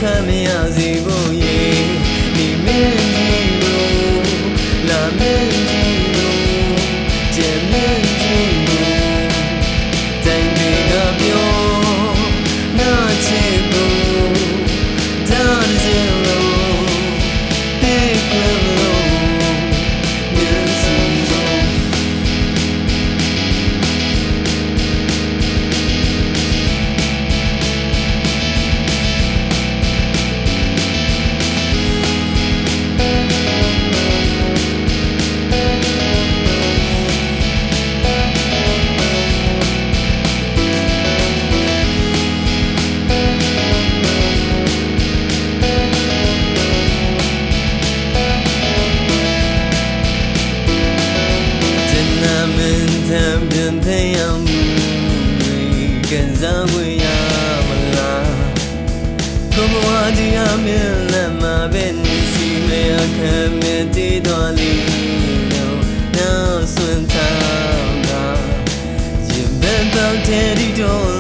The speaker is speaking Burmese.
ထွက်မရစေဖို့ရေဒီမင်းကြီးကိုလာမင်းကြီးကိုကျန်မင်းကြီးကိုတိုင်းတွေကပြောနာချစ်ကိုဒါကြည့်လို့ဒီကလို့မြင်စီကိုပြန်ဖျောင်းမှုကန်စားခွင့်ရမလားကိုဘဝတရားမြင်လက်မှာပဲနေစီမရခံမြင်တည်တော်လီတော့နောက်ဆွမ်းထားတာရင်ဘက်ပေါက်တဲ့ဒီတော့